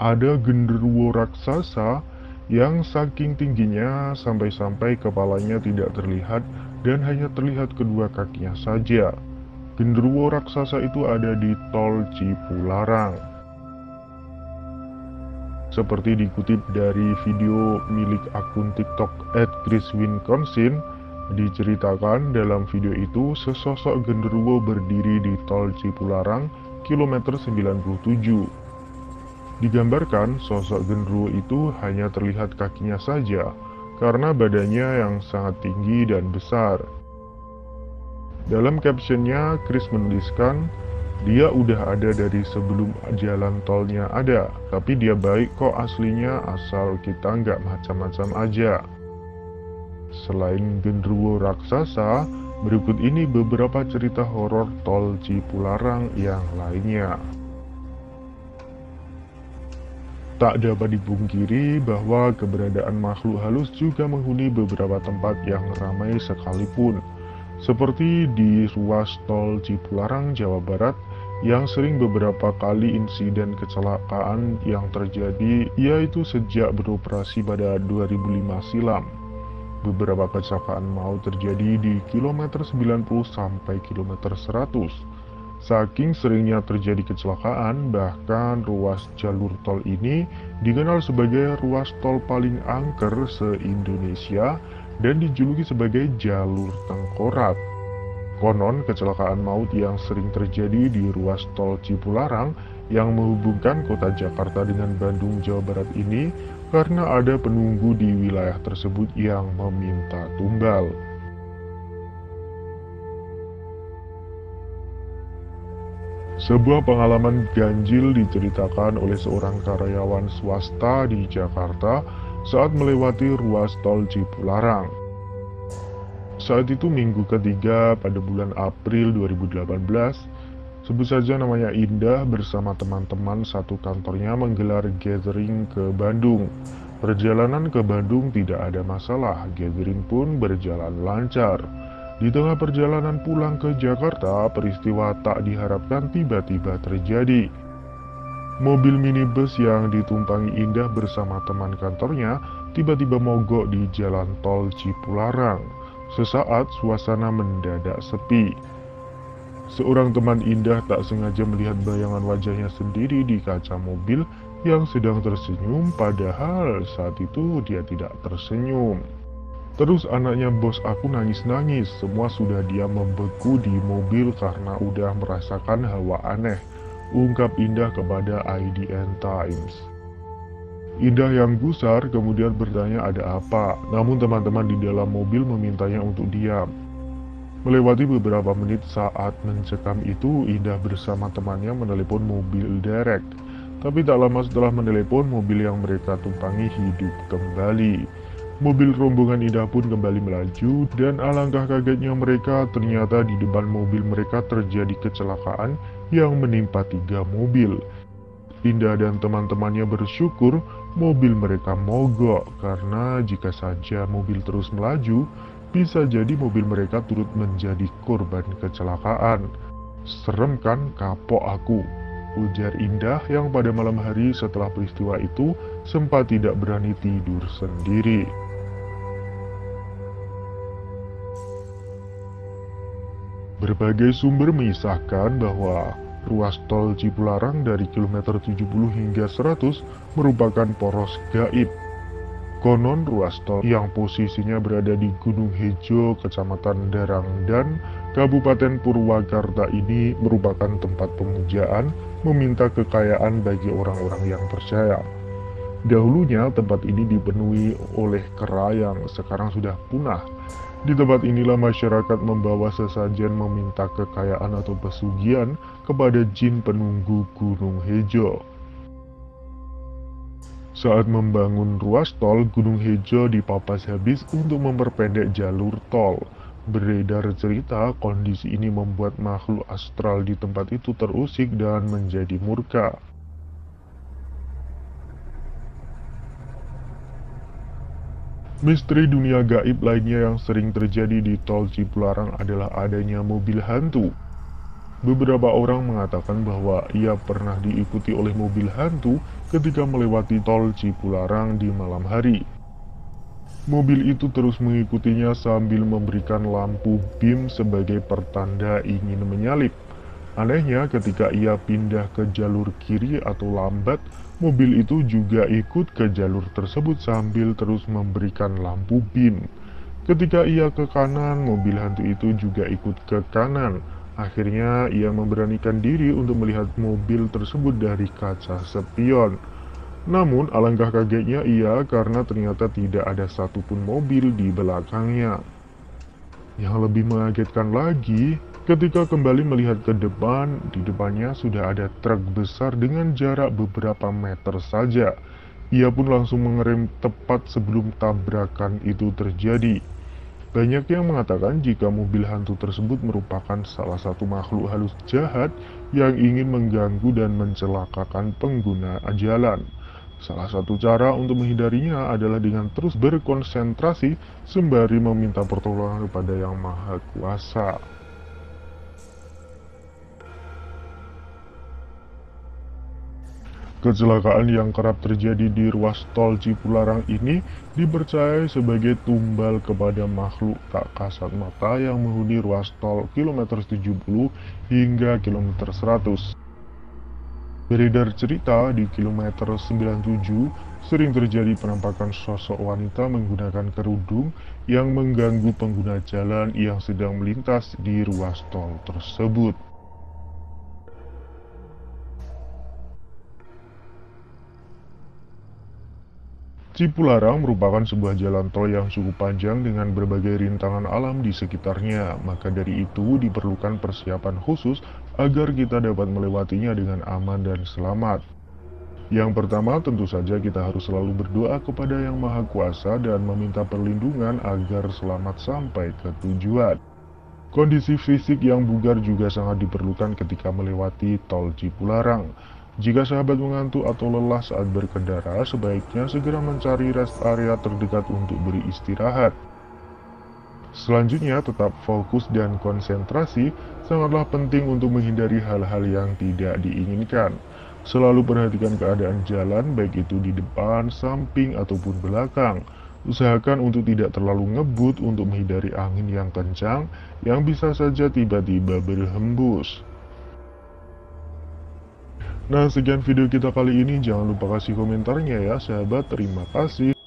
ada genderuwo raksasa yang saking tingginya sampai-sampai kepalanya tidak terlihat dan hanya terlihat kedua kakinya saja. Genderuwo raksasa itu ada di Tol Cipularang. Seperti dikutip dari video milik akun TikTok @chriswinconsin, diceritakan dalam video itu sesosok genderuwo berdiri di Tol Cipularang kilometer 97. Digambarkan sosok genderuwo itu hanya terlihat kakinya saja karena badannya yang sangat tinggi dan besar. Dalam captionnya, Chris menuliskan, dia udah ada dari sebelum jalan tolnya ada, tapi dia baik kok aslinya asal kita nggak macam-macam aja. Selain genderuwo raksasa, berikut ini beberapa cerita horor Tol Cipularang yang lainnya. Tak dapat dipungkiri bahwa keberadaan makhluk halus juga menghuni beberapa tempat yang ramai sekalipun, seperti di ruas Tol Cipularang, Jawa Barat, yang sering beberapa kali insiden kecelakaan yang terjadi, yaitu sejak beroperasi pada 2005 silam. Beberapa kecelakaan maut terjadi di kilometer 90 sampai kilometer 100. Saking seringnya terjadi kecelakaan, bahkan ruas jalur tol ini dikenal sebagai ruas tol paling angker se-Indonesia dan dijuluki sebagai jalur tengkorak. Konon, kecelakaan maut yang sering terjadi di ruas tol Cipularang yang menghubungkan kota Jakarta dengan Bandung, Jawa Barat ini karena ada penunggu di wilayah tersebut yang meminta tumbal. Sebuah pengalaman ganjil diceritakan oleh seorang karyawan swasta di Jakarta saat melewati ruas tol Cipularang. Saat itu minggu ketiga pada bulan April 2018, sebut saja namanya Indah bersama teman-teman satu kantornya menggelar gathering ke Bandung. Perjalanan ke Bandung tidak ada masalah, gathering pun berjalan lancar. Di tengah perjalanan pulang ke Jakarta, peristiwa tak diharapkan tiba-tiba terjadi. Mobil minibus yang ditumpangi Indah bersama teman kantornya tiba-tiba mogok di jalan tol Cipularang. Sesaat suasana mendadak sepi. Seorang teman Indah tak sengaja melihat bayangan wajahnya sendiri di kaca mobil yang sedang tersenyum, padahal saat itu dia tidak tersenyum. Terus anaknya bos aku nangis-nangis, semua sudah diam membeku di mobil karena udah merasakan hawa aneh, ungkap Indah kepada IDN Times. Indah yang gusar kemudian bertanya ada apa, namun teman-teman di dalam mobil memintanya untuk diam. Melewati beberapa menit saat mencekam itu, Indah bersama temannya menelepon mobil derek. Tapi tak lama setelah menelepon, mobil yang mereka tumpangi hidup kembali. Mobil rombongan Indah pun kembali melaju, dan alangkah kagetnya mereka, ternyata di depan mobil mereka terjadi kecelakaan yang menimpa 3 mobil. Indah dan teman-temannya bersyukur mobil mereka mogok, karena jika saja mobil terus melaju, bisa jadi mobil mereka turut menjadi korban kecelakaan. Serem kan, kapok aku, ujar Indah yang pada malam hari setelah peristiwa itu sempat tidak berani tidur sendiri. Berbagai sumber mengisahkan bahwa ruas tol Cipularang dari kilometer 70 hingga 100 merupakan poros gaib. Konon ruas tol yang posisinya berada di Gunung Hejo, Kecamatan Darangdan, Kabupaten Purwakarta ini merupakan tempat pemujaan meminta kekayaan bagi orang-orang yang percaya. Dahulunya tempat ini dipenuhi oleh kera yang sekarang sudah punah. Di tempat inilah masyarakat membawa sesajen meminta kekayaan atau pesugihan kepada jin penunggu Gunung Hejo. Saat membangun ruas tol, Gunung Hejo dipapas habis untuk memperpendek jalur tol. Beredar cerita kondisi ini membuat makhluk astral di tempat itu terusik dan menjadi murka. Misteri dunia gaib lainnya yang sering terjadi di tol Cipularang adalah adanya mobil hantu. Beberapa orang mengatakan bahwa ia pernah diikuti oleh mobil hantu ketika melewati tol Cipularang di malam hari. Mobil itu terus mengikutinya sambil memberikan lampu BIM sebagai pertanda ingin menyalip. Anehnya, ketika ia pindah ke jalur kiri atau lambat, mobil itu juga ikut ke jalur tersebut sambil terus memberikan lampu BIM. Ketika ia ke kanan, mobil hantu itu juga ikut ke kanan. Akhirnya, ia memberanikan diri untuk melihat mobil tersebut dari kaca spion. Namun, alangkah kagetnya ia karena ternyata tidak ada satupun mobil di belakangnya. Yang lebih mengagetkan lagi, ketika kembali melihat ke depan, di depannya sudah ada truk besar dengan jarak beberapa meter saja. Ia pun langsung mengerem tepat sebelum tabrakan itu terjadi. Banyak yang mengatakan jika mobil hantu tersebut merupakan salah satu makhluk halus jahat yang ingin mengganggu dan mencelakakan pengguna jalan. Salah satu cara untuk menghindarinya adalah dengan terus berkonsentrasi sembari meminta pertolongan kepada Yang Maha Kuasa. Kecelakaan yang kerap terjadi di ruas tol Cipularang ini dipercaya sebagai tumbal kepada makhluk tak kasat mata yang menghuni ruas tol kilometer 70 hingga kilometer 100. Beredar cerita di kilometer 97 sering terjadi penampakan sosok wanita menggunakan kerudung yang mengganggu pengguna jalan yang sedang melintas di ruas tol tersebut. Cipularang merupakan sebuah jalan tol yang cukup panjang dengan berbagai rintangan alam di sekitarnya, maka dari itu diperlukan persiapan khusus agar kita dapat melewatinya dengan aman dan selamat. Yang pertama, tentu saja kita harus selalu berdoa kepada Yang Maha Kuasa dan meminta perlindungan agar selamat sampai ke tujuan. Kondisi fisik yang bugar juga sangat diperlukan ketika melewati tol Cipularang. Jika sahabat mengantuk atau lelah saat berkendara, sebaiknya segera mencari rest area terdekat untuk beristirahat. Selanjutnya, tetap fokus dan konsentrasi sangatlah penting untuk menghindari hal-hal yang tidak diinginkan. Selalu perhatikan keadaan jalan, baik itu di depan, samping, ataupun belakang. Usahakan untuk tidak terlalu ngebut untuk menghindari angin yang kencang yang bisa saja tiba-tiba berhembus. Nah, sekian video kita kali ini. Jangan lupa kasih komentarnya ya, sahabat. Terima kasih.